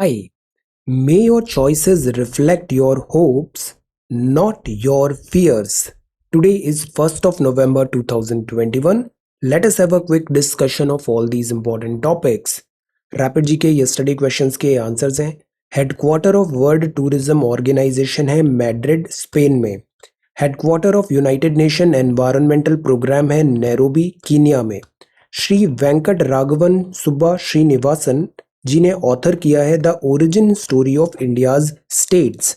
Hi, may your choices reflect your hopes, not your fears. Today is 1st of November 2021. Let us have a quick discussion of all these important topics. Rapid G K yesterday questions के answers हैं। Headquarter of World Tourism Organization है Madrid, Spain में। Headquarter of United Nation Environmental Programme है Nairobi, Kenya में। श्री वेंकट राघवन सुब्बा श्रीनिवासन जी ने author किया है the origin story of India's states.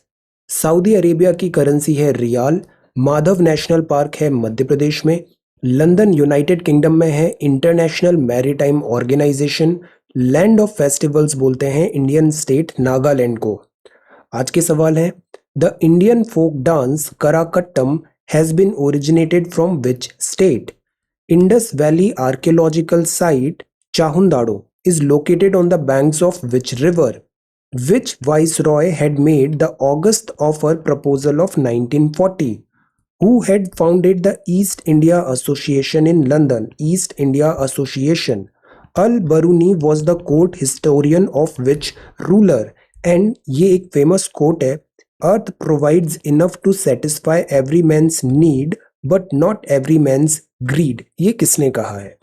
Saudi Arabia की करेंसी है रियाल। माधव नेशनल पार्क है मध्य प्रदेश में। लंदन यूनाइटेड किंगडम में है International Maritime Organization. Land of festivals बोलते हैं इंडियन स्टेट नागालैंड को। आज के सवाल है the Indian folk dance Karakattam has been originated from which state? Indus Valley archaeological site Chahundado is located on the banks of which river? Which viceroy had made the August offer proposal of 1940? Who had founded the East India Association in London? East India Association. Al-Baruni was the court historian of which ruler? And ये एक famous quote है, Earth provides enough to satisfy every man's need but not every man's greed. ये किसने कहा है?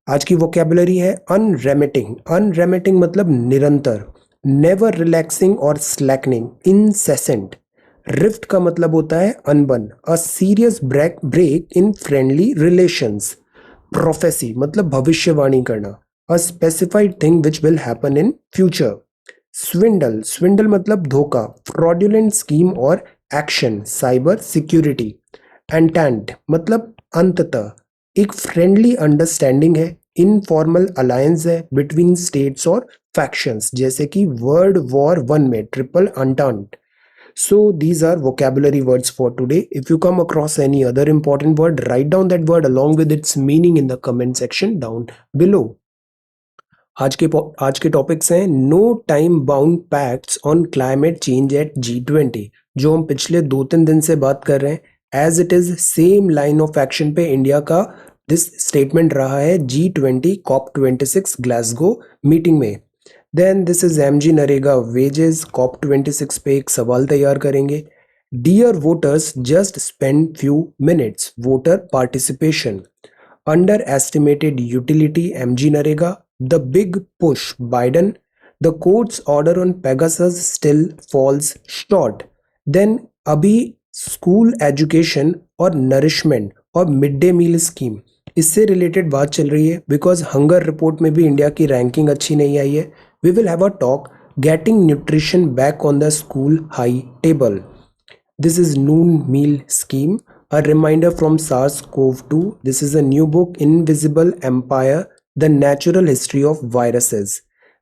आज की vocabulary है अनरेमिटिंग। अनरेमिटिंग मतलब निरंतर, नेवर रिलैक्सिंग और स्लैकनिंग, इनसेसेंट। रिफ्ट का मतलब होता है अनबन, a serious break in friendly relations. Prophecy मतलब भविष्यवाणी करना, a specified thing which will happen in future. Swindle, swindle मतलब धोखा, फ्रॉडुलेंट स्कीम और एक्शन, साइबर सिक्योरिटी। एंटेंट मतलब अंततः, एक फ्रेंडली अंडरस्टैंडिंग है, इनफॉर्मल अलायंस है बिटवीन स्टेट्स और फैक्शंस, जैसे कि वर्ल्ड वॉर वन में triple entente. So these are vocabulary words for today. If you come across any other important word, write down that word along with its meaning in the comment section down below. आज के topics हैं no time bound pacts on climate change at G20, जो हम पिछले 2-3 दिन से बात कर रहे हैं। As it is same line of action पे इंडिया का दिस स्टेटमेंट रहा है G20 COP26 ग्लासगो मीटिंग में। Then this is MG NREGA wages, COP26 पे एक सवाल तैयार करेंगे। Dear voters just spend few minutes, voter participation. Under estimated utility MG NREGA. The big push Biden. The courts order on Pegasus still falls short. Then अभी school education और nourishment और mid day meal scheme, इससे related बात चल रही है because hunger report में भी इंडिया की रैंकिंग अच्छी नहीं आई है। We will have a talk getting nutrition back on the school high table. This is Noon Meal Scheme, a reminder from SARS-CoV-2. This is a new book, Invisible Empire, The Natural History of Viruses.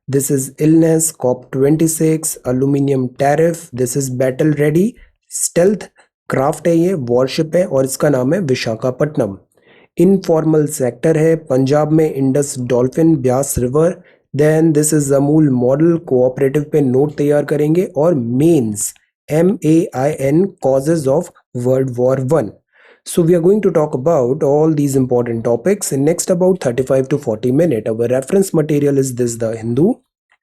This is Illness, COP26, Aluminium Tariff. This is Battle Ready, Stealth Craft है, ये worship है और इसका नाम है Visakhapatnam. Informal sector है, पंजाब में Indus dolphin, Beas river. Then this is Amul model, cooperative पे नोट तैयार करेंगे। और mains MAIN, causes of World War I. So we are going to talk about all these important topics in next about 35 to 40 minutes. Our reference material is this, The Hindu,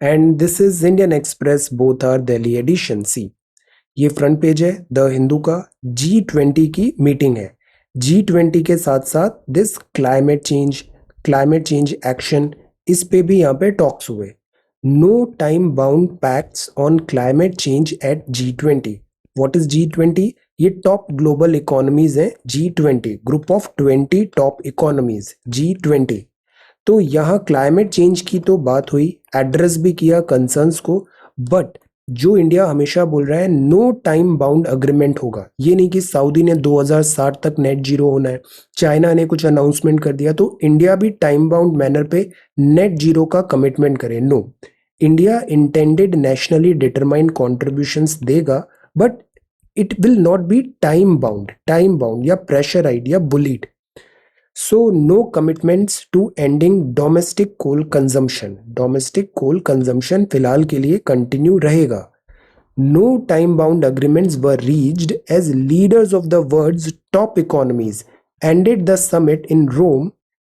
and this is Indian Express, both are Delhi edition. See, ये front page है the Hindu का। G20 की meeting है। G20 के साथ साथ this climate change action, इस पे भी यहाँ पे टॉक्स हुए। No time bound pacts on climate change at G20। What is G20? ये टॉप ग्लोबल इकोनॉमीज हैं। G20 group of 20 top economies, G20। तो यहाँ क्लाइमेट चेंज की तो बात हुई, एड्रेस भी किया कंसर्न्स को, बट जो इंडिया हमेशा बोल रहा है नो टाइम बाउंड अग्रीमेंट होगा। ये नहीं कि सऊदी ने 2060 तक नेट जीरो होना है, चाइना ने कुछ अनाउंसमेंट कर दिया तो इंडिया भी टाइम बाउंड मैनर पे नेट जीरो का कमिटमेंट करे। No, India intended nationally determined contributions देगा, but it will not be time bound या प्रेशराइड या bullied. So no commitments to ending domestic coal consumption. Domestic coal consumption फिलहाल के लिए continue रहेगा। No time bound agreements were reached as leaders of the world's top economies ended the summit in Rome,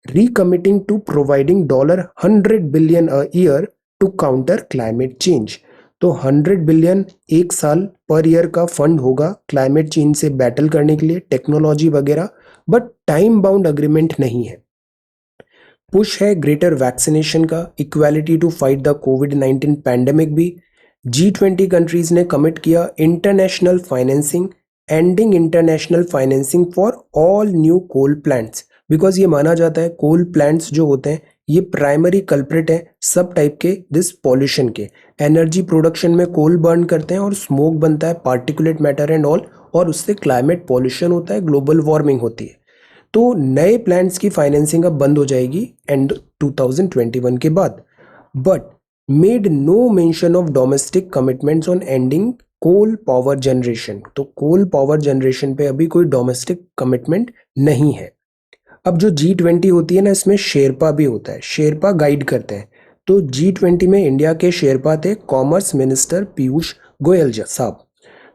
recommitting to providing $100 billion a year to counter climate change. तो 100 billion एक साल per year का fund होगा climate change से battle करने के लिए, technology वगैरह, बट टाइम बाउंड अग्रीमेंट नहीं है। पुश है ग्रेटर वैक्सीनेशन का, इक्वालिटी टू फाइट द कोविड-19 पैंडेमिक भी। G20 कंट्रीज ने कमिट किया international financing, ending international financing for all new coal plants, because ये माना जाता है कोल प्लांट्स जो होते हैं ये प्राइमरी कल्प्रिट है सब टाइप के दिस पॉल्यूशन के। एनर्जी प्रोडक्शन में कोल बर्न करते हैं और स्मोक बनता है, पार्टिकुलेट मैटर एंड ऑल, और उससे क्लाइमेट पॉल्यूशन होता है, ग्लोबल वार्मिंग होती है। तो नए प्लांट्स की फाइनेंसिंग अब बंद हो जाएगी एंड 2021 के बाद। But made no mention of domestic commitments on ending coal power generation. तो कोल पावर जनरेशन पे अभी कोई डोमेस्टिक कमिटमेंट नहीं है। अब जो G20 होती है ना, इसमें शेरपा भी होता है, शेरपा गाइड करते हैं। तो G20 में इंडिया के शेरपा थे कॉमर्स मिनिस्टर पीयूष गोयल साहब।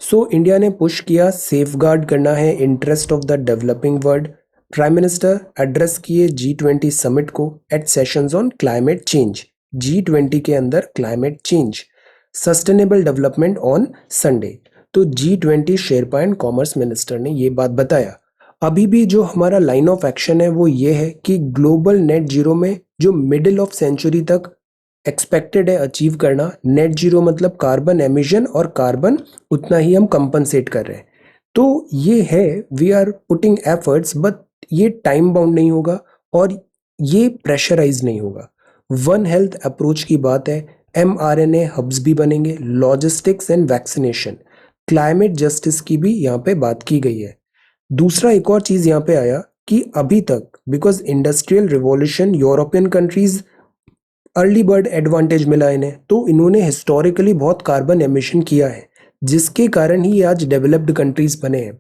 सो इंडिया ने पुश किया सेफगार्ड करना है interest of the developing world. Prime minister address किए G20 समिट को at sessions on climate change, G20 के अंदर climate change, sustainable development on Sunday. तो G20 Sherpa and commerce minister ने ये बात बताया। अभी भी जो हमारा लाइन ऑफ एक्शन है वो ये है कि ग्लोबल नेट जीरो में जो मिडिल ऑफ सेंचुरी तक एक्सपेक्टेड है अचीव करना, नेट जीरो मतलब कार्बन एमिशन और कार्बन उतना ही हम कंपनसेट कर रहे हैं। तो ये है we are putting efforts, but ये टाइम बाउंड नहीं होगा और ये प्रेशराइज नहीं होगा। वन हेल्थ अप्रोच की बात है, mRNA हब्स भी बनेंगे, logistics and vaccination, climate justice की भी यहाँ पे बात की गई है। दूसरा एक और चीज यहाँ पे आया कि अभी तक because industrial revolution, European countries early bird advantage मिला इन्हें, तो इन्होंने हिस्टोरिकली बहुत कार्बन एमिशन किया है जिसके कारण ही आज डेवलप्ड कंट्रीज बने हैं।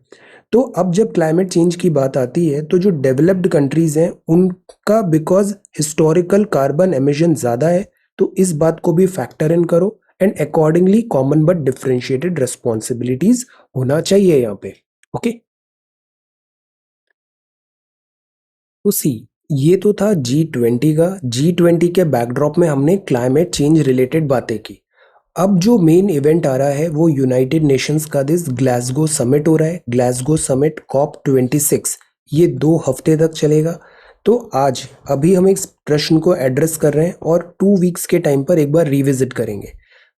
तो अब जब क्लाइमेट चेंज की बात आती है तो जो डेवलप्ड कंट्रीज हैं उनका बिकॉज हिस्टोरिकल कार्बन एमिशन ज़्यादा है, तो इस बात को भी फैक्टर इन करो and accordingly common but differentiated responsibilities होना चाहिए यहाँ पे। ओके, तो सी ये तो था G20 का। G20 के बैकड्रॉप में हमने क्लाइमेट चेंज रिलेटेड बातें की। अब जो मेन इवेंट आ रहा है वो यूनाइटेड नेशंस का दिस ग्लासगो समिट हो रहा है, ग्लासगो समिट COP26। ये 2 हफ्ते तक चलेगा। तो आज अभी हम एक प्रश्न को एड्रेस कर रहे हैं और 2 वीक्स के टाइम पर एक बार रिविजिट करेंगे।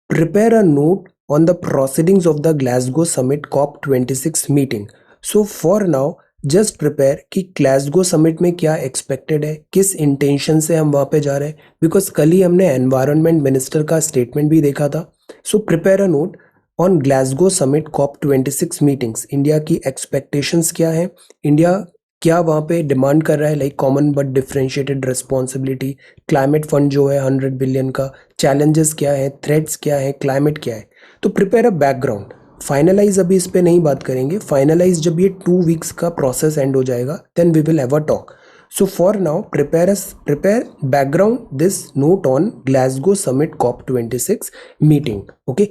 Prepare a note on the proceedings of the Glasgow summit COP26 meeting. So for now just prepare कि ग्लासगो समिट में क्या एक्सपेक्टेड है, किस इंटेंशन से हम वहाँ पे जा रहे हैं, बिकॉज कल ही हमने एनवायरनमेंट मिनिस्टर का स्टेटमेंट भी देखा था। सो prepare a note on Glasgow summit COP26 meetings. India की एक्सपेक्टेशंस क्या है, इंडिया क्या वहाँ पे डिमांड कर रहा है, like common but differentiated responsibility, climate fund जो है 100 बिलियन का, चैलेंजेस क्या है, थ्रेट्स क्या है, क्लाइमेट क्या है। तो प्रिपेयर अ बैकग्राउंड। फाइनलाइज अभी इस पे नहीं बात करेंगे, फाइनलाइज जब ये 2 वीक्स का प्रोसेस एंड हो जाएगा then we will have a talk. So for now prepare background this note on Glasgow summit COP26 meeting. Okay,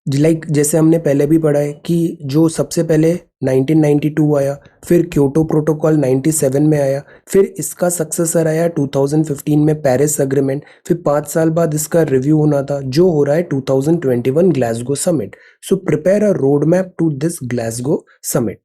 like जैसे हमने पहले भी पढ़ा है कि जो सबसे पहले 1992 आया, फिर क्योटो प्रोटोकॉल 97 में आया, फिर इसका सक्सेसर आया 2015 में पेरिस अग्रीमेंट, फिर 5 साल बाद इसका रिव्यू होना था जो हो रहा है 2021 Glasgow summit. So prepare a road map to this Glasgow summit.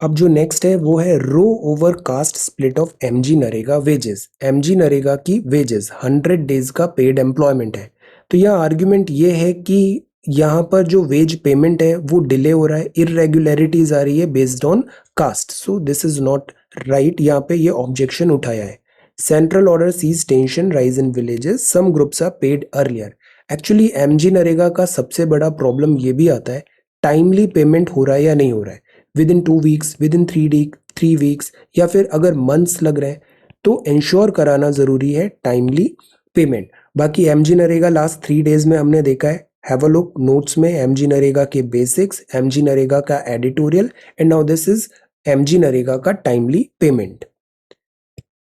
अब जो नेक्स्ट है वो है row over cost split of MG NREGA wages. MG NREGA की वेजेस 100 डेज का पेड एम्प्लॉयमेंट है। तो यह आर्ग्यूमेंट ये है कि यहाँ पर जो वेज पेमेंट है वो डिले हो रहा है, इरेगुलरिटीज आ रही है based on caste. So this is not right, यहाँ पे ये ऑब्जेक्शन उठाया है। Central order sees tension rise in villages, some groups are paid earlier. Actually MG NREGA का सबसे बड़ा प्रॉब्लम ये भी आता है टाइमली पेमेंट हो रहा है या नहीं हो रहा है, with in 2 weeks, with in 3 weeks, या फिर अगर मंथ्स लग रहे हैं, तो इंश्योर कराना जरूरी है टाइमली पेमेंट। बाकी MG नरेगा लास्ट 3 डेज में हमने देखा है, हैव अ लुक नोट्स में MG नरेगा के बेसिक्स, MG नरेगा का editorial, and now this is MG NREGA का timely payment.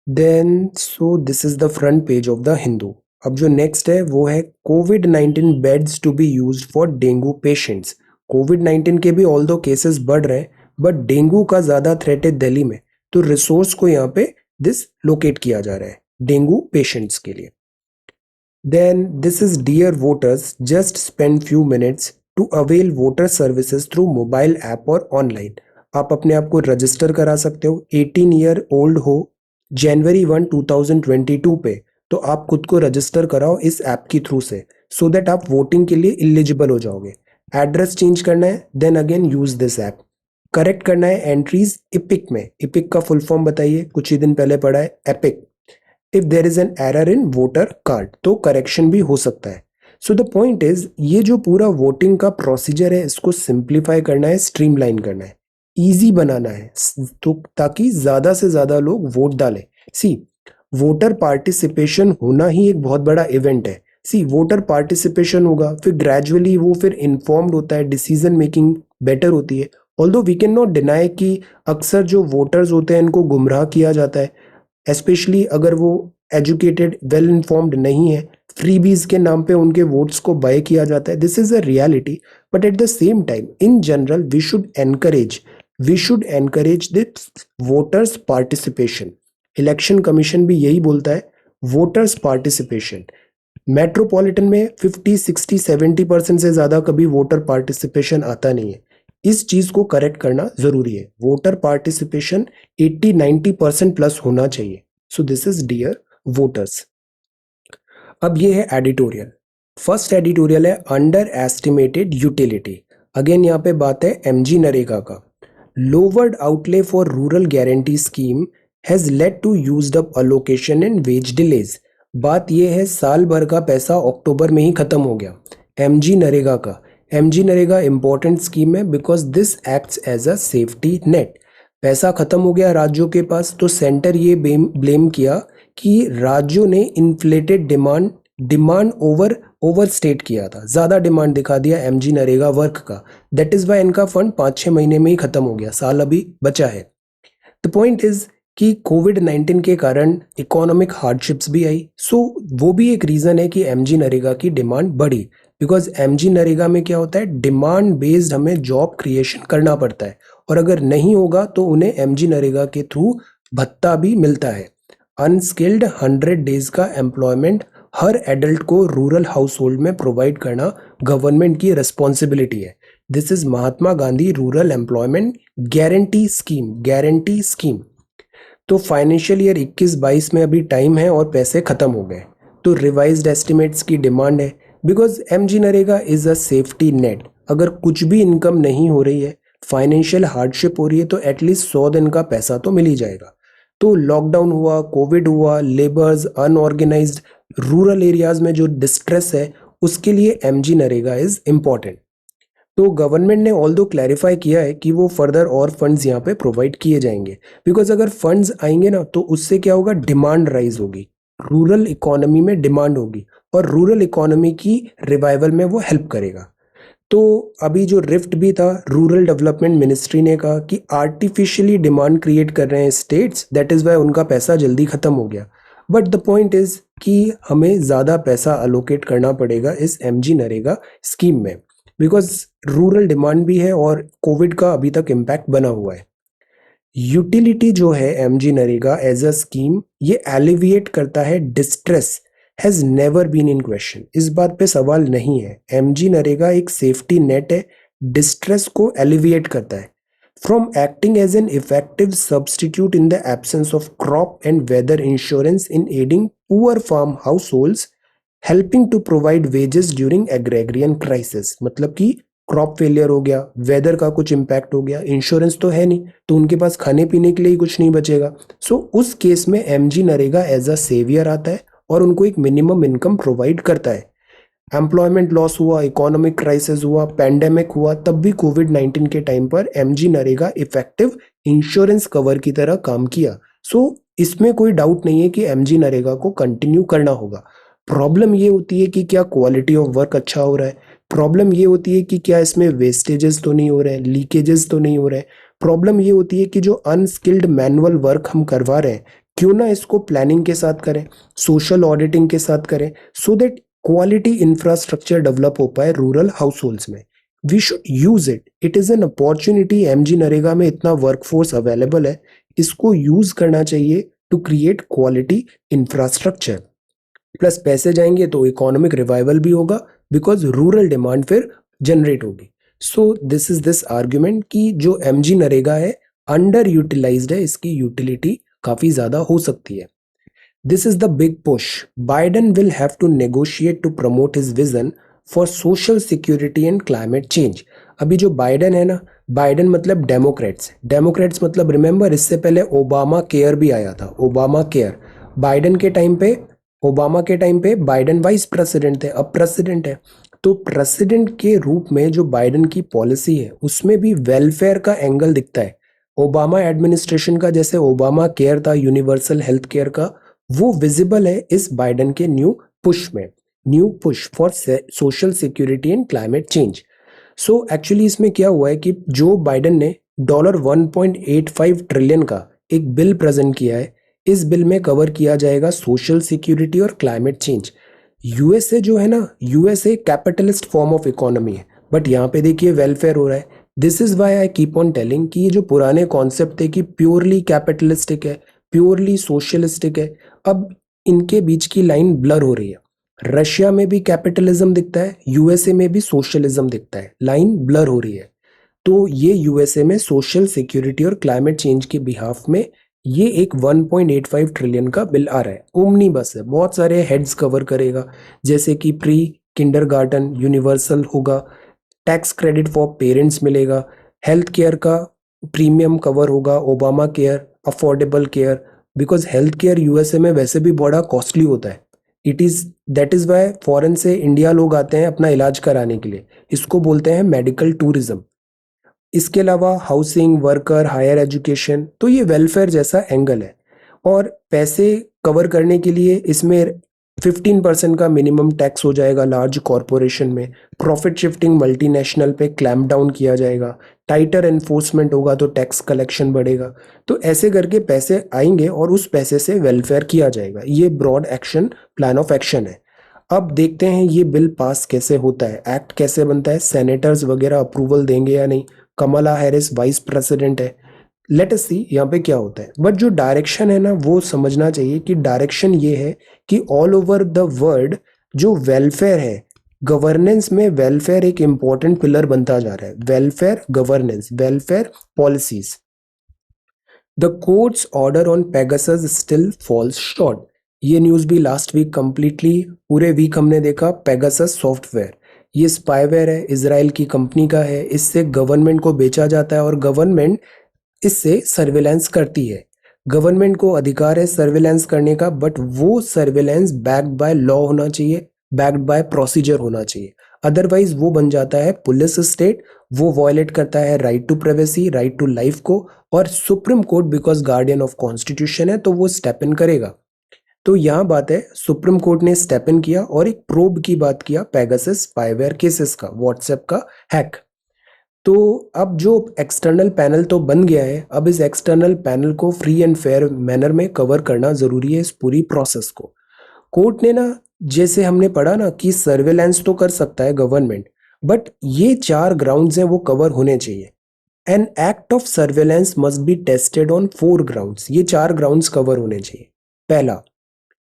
Then so this is the front page of the Hindu. अब जो नेक्स्ट है वो है कोविड-19 beds to be used for dengue patients. कोविड-19 के भी ऑल्दो केसेस बढ़ रहे हैं बट डेंगू का ज्यादा थ्रेट है दिल्ली में, तो रिसोर्स को यहाँ पे दिस लोकेट किया जा रहा है डेंगू पेशेंट्स के लिए। Then this is dear voters, just spend few minutes to avail voter services through mobile app और ऑनलाइन। आप अपने आप को रजिस्टर करा सकते हो, 18 ईयर ओल्ड हो, जनवरी 1 2022 पे, तो आप खुद को रजिस्टर कराओ इस ऐप की थ्रू से, सो दैट आप वोटिंग के लिए एलिजिबल हो जाओगे। एड्रेस चेंज करना है, then again use this app. Correct करना है एंट्रीज इपिक में। इपिक का फुल फॉर्म बताइए, कुछ ही दिन पहले पढ़ा है, EPIC. If there is an error in voter card, तो करेक्शन भी हो सकता है। सो द पॉइंट इज, ये जो पूरा वोटिंग का प्रोसीजर है, इसको सिंप्लीफाई करना है, स्ट्रीमलाइन करना है, इजी बनाना है, तो ताकि ज्यादा से ज्यादा लोग वोट डालें। सी, वोटर पार्टिसिपेशन होना ही एक बहुत बड़ा इवेंट है। सी, वोटर पार्टिसिपेशन होगा, फिर ग्रेजुअली वो फिर इन्फॉर्म्ड होता है, डिसीजन मेकिंग बेटर होती है। Although we can not deny कि अक्सर जो वोटर्स होते हैं इनको गुमराह किया जाता है, स्पेशली अगर वो एजुकेटेड वेल इन्फॉर्म्ड नहीं है, फ्रीबीज के नाम पे उनके वोट्स को बाय किया जाता है। This is a reality, but at the same time in general we should encourage this voters participation. Election commission भी यही बोलता है, वोटर्स पार्टिसिपेशन। मेट्रोपॉलिटन में 50, 60, 70% से ज्यादा कभी वोटर पार्टिसिपेशन आता नहीं है। इस चीज को करेक्ट करना जरूरी है। वोटर पार्टिसिपेशन 80, 90% प्लस होना चाहिए। So this is dear voters. अब ये है एडिटोरियल। फर्स्ट एडिटोरियल है अंडर एस्टिमेटेड यूटिलिटी। अगेन यहाँ पे बात है एमजी नरेगा का। Lowered outlay for rural guarantee scheme has led to used up allocation and wage delays. बात ये है, साल भर का पैसा अक्टूबर में ही खत्म हो गया एमजी नरेगा का। एमजी नरेगा इंपॉर्टेंट स्कीम है because this acts as a safety net. पैसा खत्म हो गया राज्यों के पास, तो सेंटर ये ब्लेम किया कि राज्यों ने इन्फ्लेटेड डिमांड ओवर स्टेट किया था, ज्यादा डिमांड दिखा दिया एमजी नरेगा वर्क का। दैट इज वाई इनका फंड 5-6 महीने में ही खत्म हो गया, साल अभी बचा है। द पॉइंट इज कि कोविड-19 के कारण इकोनॉमिक हार्डशिप्स भी आई, सो वो भी एक रीजन है कि एमजी नरेगा की डिमांड बढ़ी। बिकॉज एमजी नरेगा में क्या होता है, डिमांड बेस्ड हमें जॉब क्रिएशन करना पड़ता है, और अगर नहीं होगा तो उन्हें एमजी नरेगा के थ्रू भत्ता भी मिलता है। अनस्किल्ड 100 डेज का एम्प्लॉयमेंट हर एडल्ट को रूरल हाउस होल्ड में प्रोवाइड करना गवर्नमेंट की रिस्पॉन्सिबिलिटी है। This is Mahatma Gandhi rural employment guarantee scheme. तो फाइनेंशियल ईयर 21-22 में अभी टाइम है और पैसे खत्म हो गए, तो रिवाइज्ड एस्टिमेट्स की डिमांड है। Because MG NREGA is a safety net. अगर कुछ भी इनकम नहीं हो रही है, फाइनेंशियल हार्डशिप हो रही है, तो एटलीस्ट 100 दिन का पैसा तो मिल ही जाएगा। तो लॉकडाउन हुआ, कोविड हुआ, लेबर्स अनऑर्गेनाइज्ड, रूरल एरियाज में जो डिस्ट्रेस है, उसके लिए एमजी नरेगा इज इम्पॉर्टेंट। तो गवर्नमेंट ने ऑल दो क्लैरिफाई किया है कि वो फर्दर और फंड्स यहाँ पे प्रोवाइड किए जाएंगे। बिकॉज अगर फंड्स आएंगे ना, तो उससे क्या होगा, डिमांड राइज होगी, रूरल इकोनॉमी में डिमांड होगी, और रूरल इकोनॉमी की रिवाइवल में वो हेल्प करेगा। तो अभी जो रिफ्ट भी था, रूरल डेवलपमेंट मिनिस्ट्री ने कहा कि आर्टिफिशियली डिमांड क्रिएट कर रहे हैं स्टेट्स, दैट इज वाई उनका पैसा जल्दी खत्म हो गया। बट द पॉइंट इज कि हमें ज़्यादा पैसा अलोकेट करना पड़ेगा इस एमजी नरेगा स्कीम में, बिकॉज रूरल डिमांड भी है और कोविड का अभी तक इम्पैक्ट बना हुआ है। यूटिलिटी जो है MG NREGA as a scheme, ये एलिविएट करता है distress, has never been in question. इस बात पे सवाल नहीं है। एमजी नरेगा एक सेफ्टी नेट है, डिस्ट्रेस को एलिविएट करता है। From acting as an effective substitute in the absence of crop and weather insurance in aiding poor farm households, helping to provide wages during agrarian crisis. मतलब कि crop failure हो गया, weather का कुछ impact हो गया, insurance तो है नहीं, तो उनके पास खाने पीने के लिए ही कुछ नहीं बचेगा। सो उस केस में MG NREGA as a saviour आता है और उनको एक मिनिमम इनकम प्रोवाइड करता है। एम्प्लॉयमेंट लॉस हुआ, इकोनॉमिक क्राइसिस हुआ, पैंडेमिक हुआ, तब भी कोविड-19 के टाइम पर MG NREGA effective insurance cover की तरह काम किया। सो इसमें कोई डाउट नहीं है कि एमजी नरेगा को कंटिन्यू करना होगा। प्रॉब्लम ये होती है कि क्या क्वालिटी ऑफ वर्क अच्छा हो रहा है, प्रॉब्लम ये होती है कि क्या इसमें वेस्टेजेस तो नहीं हो रहे हैं, लीकेजेस तो नहीं हो रहे हैं, प्रॉब्लम ये होती है कि जो अनस्किल्ड मैनुअल वर्क हम करवा रहे हैं, क्यों ना इसको प्लानिंग के साथ करें, सोशल ऑडिटिंग के साथ करें, so that quality infrastructure develop हो पाए रूरल हाउस होल्ड्स में। We should use it, it is an opportunity. MG NREGA में इतना वर्कफोर्स अवेलेबल है, इसको यूज करना चाहिए to create quality infrastructure. Plus पैसे जाएंगे तो इकोनॉमिक रिवाइवल भी होगा, बिकॉज रूरल डिमांड फिर जनरेट होगी। So this is this argument कि जो एमजी नरेगा है अंडर यूटिलाइज्ड है, इसकी यूटिलिटी काफी ज्यादा हो सकती है। This is the big push, Biden will have to negotiate to promote his vision for social security and climate change. अभी जो बाइडेन है ना, बाइडेन मतलब डेमोक्रेट्स, डेमोक्रेट्स मतलब रिमेंबर इससे पहले ओबामा केयर भी आया था, ओबामा केयर। बाइडेन के टाइम पे, ओबामा के टाइम पे बाइडेन वाइस प्रेसिडेंट थे, अब प्रेसिडेंट है। तो प्रेसिडेंट के रूप में जो बाइडेन की पॉलिसी है उसमें भी वेलफेयर का एंगल दिखता है। ओबामा एडमिनिस्ट्रेशन का जैसे ओबामा केयर था, यूनिवर्सल हेल्थ केयर का, वो विजिबल है इस बाइडेन के न्यू पुश में, new push for social security and climate change. So actually इसमें क्या हुआ है कि जो बाइडेन ने डॉलर 1.85 ट्रिलियन का एक बिल प्रेजेंट किया है, इस बिल में कवर किया जाएगा सोशल सिक्योरिटी और क्लाइमेट चेंज। यूएसए जो है ना, USA capitalist form of economy है, बट यहाँ पे देखिए वेलफेयर हो रहा है। This is why I keep on telling कि ये जो पुराने कॉन्सेप्ट थे कि प्योरली कैपिटलिस्टिक है, प्योरली सोशलिस्टिक है, अब इनके बीच की लाइन ब्लर हो रही है। रशिया में भी कैपिटलिज्म दिखता है, यूएसए में भी सोशलिज्म दिखता है, लाइन ब्लर हो रही है। तो ये यूएसए में सोशल सिक्योरिटी और क्लाइमेट चेंज के बिहाफ में ये एक 1.85 ट्रिलियन का बिल आ रहा है। ओमनी बस है, बहुत सारे हेड्स कवर करेगा, जैसे कि प्री किंडरगार्टन यूनिवर्सल होगा, टैक्स क्रेडिट फॉर पेरेंट्स मिलेगा, हेल्थ केयर का प्रीमियम कवर होगा, Obama care, affordable care, because health care USA में वैसे भी बड़ा कॉस्टली होता है। It is that is why foreign से इंडिया लोग आते हैं अपना इलाज कराने के लिए, इसको बोलते हैं मेडिकल टूरिज्म। इसके अलावा हाउसिंग, वर्कर, हायर एजुकेशन, तो ये वेलफेयर जैसा एंगल है। और पैसे कवर करने के लिए इसमें 15% का मिनिमम टैक्स हो जाएगा लार्ज कॉरपोरेशन में, प्रॉफिट शिफ्टिंग मल्टीनेशनल पे क्लैम्प डाउन किया जाएगा, टाइटर एनफोर्समेंट होगा तो टैक्स कलेक्शन बढ़ेगा। तो ऐसे करके पैसे आएंगे और उस पैसे से वेलफेयर किया जाएगा। ये broad action, plan of action है। अब देखते हैं ये बिल पास कैसे होता है, एक्ट कैसे बनता है, सेनेटर्स वगैरह अप्रूवल देंगे या नहीं। कमला हैरिस वाइस प्रेसिडेंट है, लेट अस सी यहाँ पे क्या होता है। बट जो डायरेक्शन है ना वो समझना चाहिए कि डायरेक्शन ये है कि ऑल ओवर द वर्ल्ड जो वेलफेयर है, गवर्नेंस में वेलफेयर एक इंपॉर्टेंट पिलर बनता जा रहा है। Welfare governance, welfare policies. The courts order on Pegasus still falls short. ये न्यूज भी लास्ट वीक कंप्लीटली पूरे वीक हमने देखा। पेगासस सॉफ्टवेयर, ये स्पाईवेयर है, इजराइल की कंपनी का है, इससे गवर्नमेंट को बेचा जाता है और गवर्नमेंट इससे सर्विलांस करती है। गवर्नमेंट को अधिकार है सर्विलांस करने का, बट वो सर्विलांस बैक्ड बाय लॉ होना चाहिए, बैक्ड बाय प्रोसीजर होना चाहिए। अदरवाइज वो बन जाता है पुलिस स्टेट, वो वॉयलेट करता है right to privacy, right to life को। और supreme court because guardian of constitution है तो वो स्टेप इन करेगा। तो यहाँ बात है, सुप्रीम कोर्ट ने स्टेप इन किया और एक प्रोब की बात किया पेगासस स्पाईवेयर केसेस का, व्हाट्सएप का हैक। तो अब जो एक्सटर्नल पैनल तो बन गया है, अब इस एक्सटर्नल पैनल को फ्री एंड फेयर मैनर में कवर करना जरूरी है, इस पूरी प्रोसेस को। कोर्ट ने ना, जैसे हमने पढ़ा ना कि सर्वेलेंस तो कर सकता है गवर्नमेंट, बट ये 4 ग्राउंड्स हैं वो कवर होने चाहिए। An act of surveillance must be tested on 4 grounds, ये 4 ग्राउंड्स कवर होने चाहिए। पहला,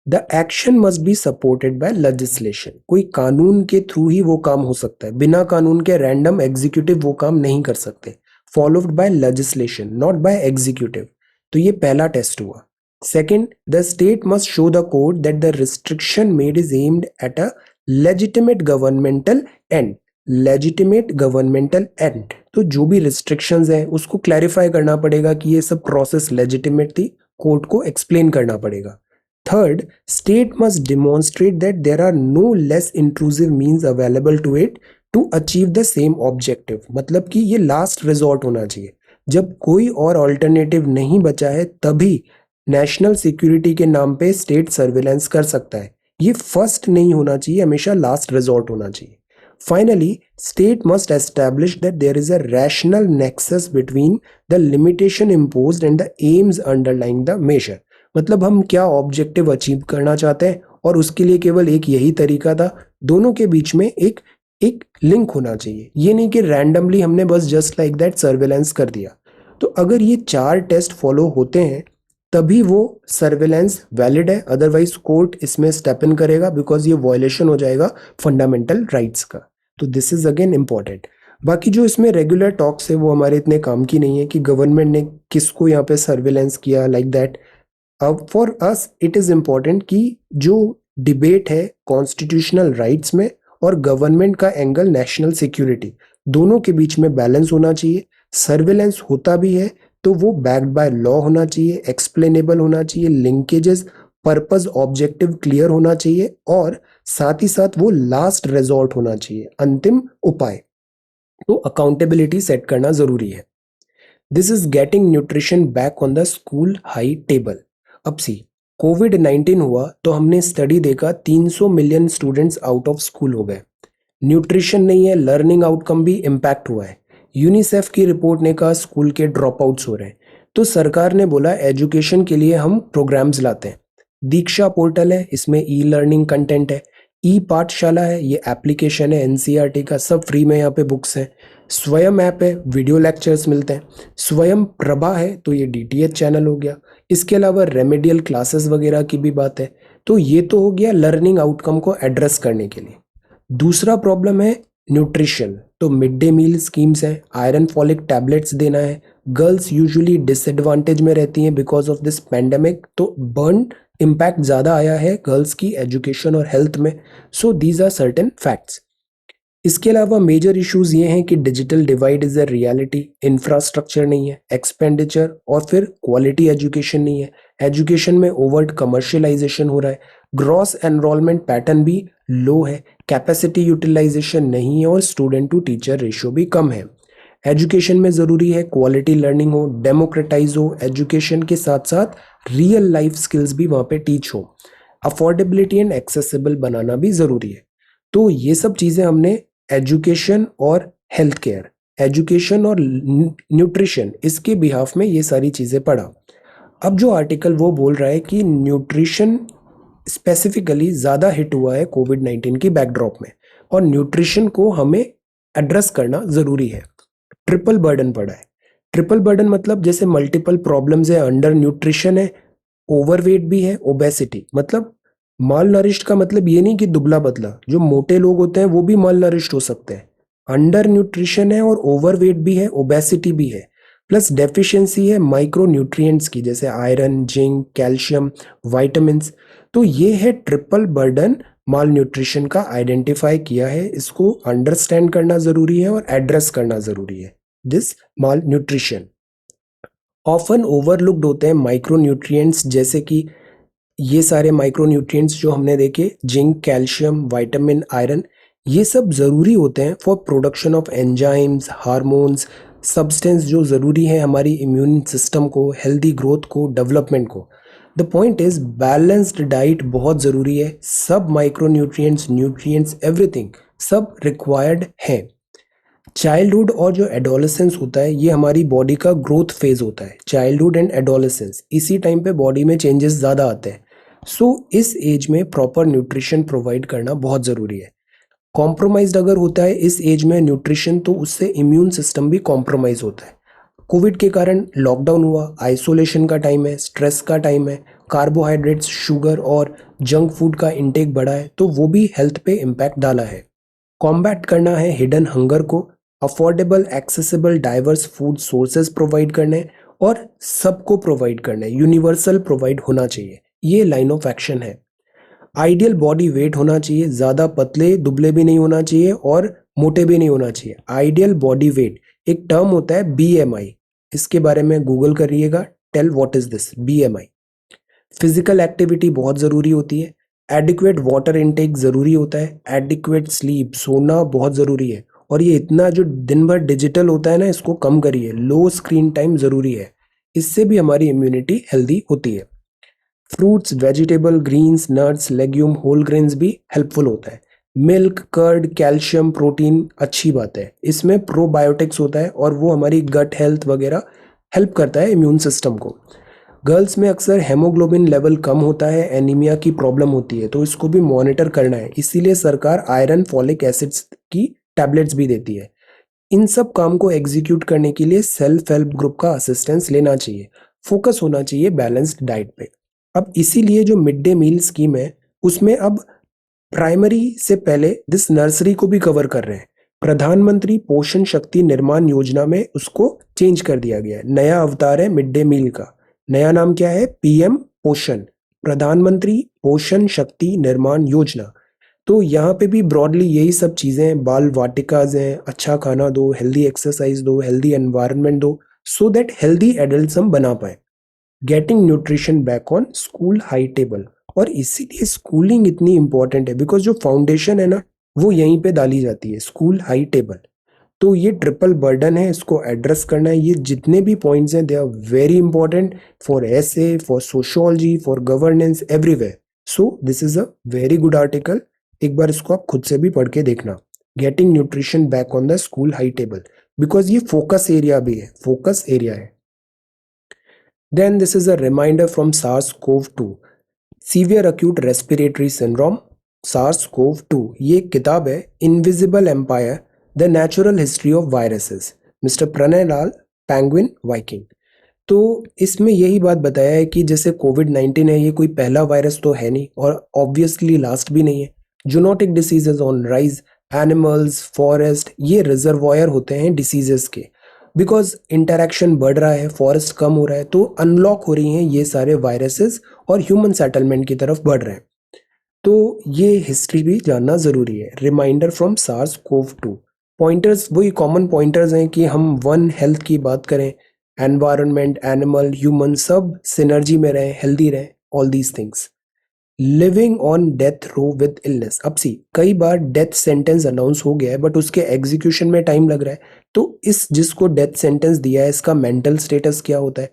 the action must be supported by legislation, कोई कानून के थ्रू ही वो काम हो सकता है, बिना कानून के रैंडम एग्जीक्यूटिव वो काम नहीं कर सकते। Followed by legislation, not by executive. तो ये पहला टेस्ट हुआ। Second, the state must show the court that the restriction made is aimed at a legitimate governmental end, legitimate governmental end. तो जो भी रिस्ट्रिक्शंस हैं उसको क्लैरिफाई करना पड़ेगा कि ये सब प्रोसेस लेजिटिमेट थी, कोर्ट को एक्सप्लेन करना पड़ेगा। Third, state must demonstrate that there are no less intrusive means available to it to achieve the same objective। मतलब कि ये लास्ट रिजॉर्ट होना चाहिए, जब कोई और ऑल्टरनेटिव नहीं बचा है तभी नेशनल सिक्योरिटी के नाम पे स्टेट सर्विलेंस कर सकता है। ये फर्स्ट नहीं होना चाहिए, हमेशा लास्ट रिजॉर्ट होना चाहिए। Finally, state must establish that there is a rational nexus between the limitation imposed and the aims underlying the measure। मतलब हम क्या ऑब्जेक्टिव अचीव करना चाहते हैं और उसके लिए केवल एक यही तरीका था। दोनों के बीच में एक एक लिंक होना चाहिए, ये नहीं कि रैंडमली हमने बस जस्ट लाइक दैट सर्वेलेंस कर दिया। तो अगर ये 4 टेस्ट फॉलो होते हैं तभी वो सर्विलेंस वैलिड है, अदरवाइज कोर्ट इसमें स्टेप इन करेगा बिकॉज ये वॉयलेशन हो जाएगा फंडामेंटल राइट्स का। तो दिस इज अगेन इंपॉर्टेंट। बाकी जो इसमें रेगुलर टॉक्स है वो हमारे इतने काम की नहीं है कि गवर्नमेंट ने किसको यहाँ पे सर्विलेंस किया लाइक दैट। अब for us it is important कि जो डिबेट है कॉन्स्टिट्यूशनल राइट्स में और गवर्नमेंट का एंगल नेशनल सिक्योरिटी, दोनों के बीच में बैलेंस होना चाहिए। सर्विलेंस होता भी है तो वो बैक्ड बाय लॉ होना चाहिए, एक्सप्लेनेबल होना चाहिए, लिंकेजेस पर्पस ऑब्जेक्टिव क्लियर होना चाहिए और साथ ही साथ वो लास्ट रिजॉर्ट होना चाहिए, अंतिम उपाय। तो अकाउंटेबिलिटी सेट करना जरूरी है। This is getting nutrition back on the school high table. अब सी कोविड-19 हुआ तो हमने स्टडी देखा 300 million students out of school हो गए। न्यूट्रिशन नहीं है, लर्निंग आउटकम भी इम्पैक्ट हुआ है। यूनिसेफ की रिपोर्ट ने कहा स्कूल के ड्रॉप आउट्स हो रहे हैं। तो सरकार ने बोला एजुकेशन के लिए हम प्रोग्राम्स लाते हैं। दीक्षा पोर्टल है, इसमें ई लर्निंग कंटेंट है। ई पाठशाला है, ये एप्लीकेशन है एनसीईआरटी का, सब फ्री में यहाँ पे बुक्स हैं। स्वयं ऐप है, वीडियो लेक्चर्स मिलते हैं। स्वयं प्रभा है तो ये डीटीएच चैनल हो गया। इसके अलावा रेमेडियल क्लासेस वगैरह की भी बात है। तो ये तो हो गया लर्निंग आउटकम को एड्रेस करने के लिए। दूसरा प्रॉब्लम है न्यूट्रिशन, तो मिड डे मील स्कीम्स हैं, आयरन फॉलिक टैबलेट्स देना है। गर्ल्स यूजुअली डिसएडवांटेज में रहती हैं बिकॉज ऑफ दिस पैंडेमिक, तो बर्न इम्पैक्ट ज़्यादा आया है गर्ल्स की एजुकेशन और हेल्थ में। So these are certain facts. इसके अलावा मेजर इश्यूज ये हैं कि digital divide is a reality, infrastructure नहीं है, एक्सपेंडिचर और फिर क्वालिटी एजुकेशन नहीं है। एजुकेशन में ओवर्ट कमर्शियलाइजेशन हो रहा है, ग्रॉस एनरोलमेंट पैटर्न भी लो है, कैपेसिटी यूटिलाइजेशन नहीं है और स्टूडेंट टू टीचर रेशियो भी कम है। एजुकेशन में ज़रूरी है क्वालिटी लर्निंग हो, डेमोक्रेटाइज हो, एजुकेशन के साथ साथ रियल लाइफ स्किल्स भी वहाँ पे टीच हो। अफोर्डेबिलिटी एंड एक्सेसिबल बनाना भी ज़रूरी है। तो ये सब चीज़ें हमने एजुकेशन और हेल्थ केयर, एजुकेशन और न्यूट्रिशन, इसके बिहाफ में ये सारी चीज़ें पढ़ा। अब जो आर्टिकल वो बोल रहा है कि न्यूट्रिशन स्पेसिफिकली ज़्यादा हिट हुआ है कोविड-19 की बैकड्रॉप में और न्यूट्रिशन को हमें एड्रेस करना ज़रूरी है। ट्रिपल बर्डन पड़ा है। ट्रिपल बर्डन मतलब जैसे मल्टीपल प्रॉब्लम्स है, अंडर न्यूट्रिशन है, ओवरवेट भी है, ओबेसिटी मतलब माल नरिश्ड का मतलब ये नहीं कि दुबला पतला, जो मोटे लोग होते हैं वो भी माल नरिश्ड हो सकते हैं। अंडर न्यूट्रिशन है और ओवरवेट भी है, ओबेसिटी भी है, प्लस डेफिशिएंसी है माइक्रो न्यूट्रिएंट्स की जैसे आयरन, जिंक, कैल्शियम, विटामिन्स। तो ये है ट्रिपल बर्डन माल न्यूट्रिशन का आइडेंटिफाई किया है। इसको अंडरस्टैंड करना जरूरी है और एड्रेस करना जरूरी है। This mall nutrition often overlooked होते हैं माइक्रो न्यूट्रिएंट्स, जैसे कि ये सारे माइक्रो न्यूट्रिएंट्स जो हमने देखे, जिंक, कैल्शियम, विटामिन, आयरन, ये सब ज़रूरी होते हैं for production of enzymes, hormones, substance जो ज़रूरी है हमारी इम्यून सिस्टम को, हेल्दी ग्रोथ को, डेवलपमेंट को। The point is balanced diet बहुत ज़रूरी है। सब माइक्रो न्यूट्रिएंट्स, न्यूट्रिएंट्स, एवरीथिंग सब रिक्वायर्ड है। चाइल्डहुड और जो एडोलेसेंस होता है ये हमारी बॉडी का ग्रोथ फेज होता है। चाइल्डहुड एंड एडोलेसेंस, इसी टाइम पे बॉडी में चेंजेस ज़्यादा आते हैं। सो इस एज में प्रॉपर न्यूट्रिशन प्रोवाइड करना बहुत ज़रूरी है। कॉम्प्रोमाइज्ड अगर होता है इस एज में न्यूट्रिशन, तो उससे इम्यून सिस्टम भी कॉम्प्रोमाइज होता है। कोविड के कारण लॉकडाउन हुआ, आइसोलेशन का टाइम है, स्ट्रेस का टाइम है, कार्बोहाइड्रेट्स, शुगर और जंक फूड का इंटेक बढ़ा है, तो वो भी हेल्थ पे इम्पैक्ट डाला है। कॉम्बैट करना है हिडन हंगर को, affordable, accessible, diverse food sources provide करने और सबको प्रोवाइड करने, यूनिवर्सल प्रोवाइड होना चाहिए। ये लाइन ऑफ एक्शन है। आइडियल बॉडी वेट होना चाहिए, ज़्यादा पतले दुबले भी नहीं होना चाहिए और मोटे भी नहीं होना चाहिए। आइडियल बॉडी वेट, एक टर्म होता है बीएमआई, इसके बारे में गूगल करिएगा, tell what is this BMI. Physical activity बहुत ज़रूरी होती है। एडिक्वेट वाटर इनटेक ज़रूरी होता है। एडिक्वेट स्लीप, सोना बहुत ज़रूरी है। और ये इतना जो दिन भर डिजिटल होता है ना, इसको कम करिए। लो स्क्रीन टाइम ज़रूरी है, इससे भी हमारी इम्यूनिटी हेल्दी होती है। Fruits, vegetable, greens, nuts, legume, whole grains भी हेल्पफुल होता है। मिल्क, कर्ड, कैल्शियम, प्रोटीन अच्छी बात है, इसमें प्रोबायोटिक्स होता है और वो हमारी गट हेल्थ वगैरह हेल्प करता है इम्यून सिस्टम को। गर्ल्स में अक्सर हेमोग्लोबिन लेवल कम होता है, एनीमिया की प्रॉब्लम होती है, तो इसको भी मॉनिटर करना है। इसीलिए सरकार आयरन, फॉलिक एसिड्स की टैबलेट्स भी देती है। इन सब काम को एग्जीक्यूट करने के लिए सेल्फ हेल्प ग्रुप का असिस्टेंस लेना चाहिए। फोकस होना चाहिए बैलेंस्ड डाइट पे। अब इसीलिए जो मिड डे मील स्कीम है उसमें अब प्राइमरी से पहले दिस नर्सरी को भी कवर कर रहे हैं। प्रधानमंत्री पोषण शक्ति निर्माण योजना में उसको चेंज कर दिया गया है, नया अवतार है मिड डे मील का। नया नाम क्या है? पीएम पोषण, प्रधानमंत्री पोषण शक्ति निर्माण योजना। तो यहाँ पे भी ब्रॉडली यही सब चीजें हैं, बाल वाटिकाज हैं, अच्छा खाना दो, हेल्दी एक्सरसाइज दो, हेल्दी एनवायरनमेंट दो, सो दैट हेल्दी एडल्ट हम बना पाए। Getting nutrition back on school high table. और इसीलिए स्कूलिंग इतनी इंपॉर्टेंट है, बिकॉज जो फाउंडेशन है ना वो यहीं पे डाली जाती है, स्कूल हाई टेबल। तो ये ट्रिपल बर्डन है, इसको एड्रेस करना है। ये जितने भी पॉइंट्स हैं they are very important for SA, for sociology, for governance, everywhere. So this is a very good article. एक बार इसको आप खुद से भी पढ़ के देखना, getting nutrition back on the school high table, because ये फोकस एरिया भी है, फोकस एरिया है। Then this is a reminder from SARS-CoV-2, Severe Acute Respiratory Syndrome, SARS-CoV-2। ये एक किताब है, invisible empire the natural history of viruses, mister Pranay Lal, Penguin Viking. तो इसमें यही बात बताया है कि जैसे कोविड-19 है, ये कोई पहला वायरस तो है नहीं और ऑब्वियसली लास्ट भी नहीं है। Zoonotic diseases on rise, animals, forest, ये रिजर्वॉयर होते हैं डिसीजेस के। बिकॉज इंटरेक्शन बढ़ रहा है, फॉरेस्ट कम हो रहा है, तो अनलॉक हो रही हैं ये सारे वायरसेस और ह्यूमन सेटलमेंट की तरफ बढ़ रहे हैं। तो ये हिस्ट्री भी जानना जरूरी है। Reminder from SARS CoV 2। Pointers वही कॉमन पॉइंटर्स हैं कि हम वन हेल्थ की बात करें, एनवायरनमेंट, एनिमल, ह्यूमन सब सिनर्जी में रहें, हेल्दी रहें, all these things. Living on death row with illness. अब सी कई बार डेथ सेंटेंस अनाउंस हो गया है बट उसके एग्जीक्यूशन में टाइम लग रहा है। तो इस जिसको डेथ सेंटेंस दिया है इसका मेंटल स्टेटस क्या होता है?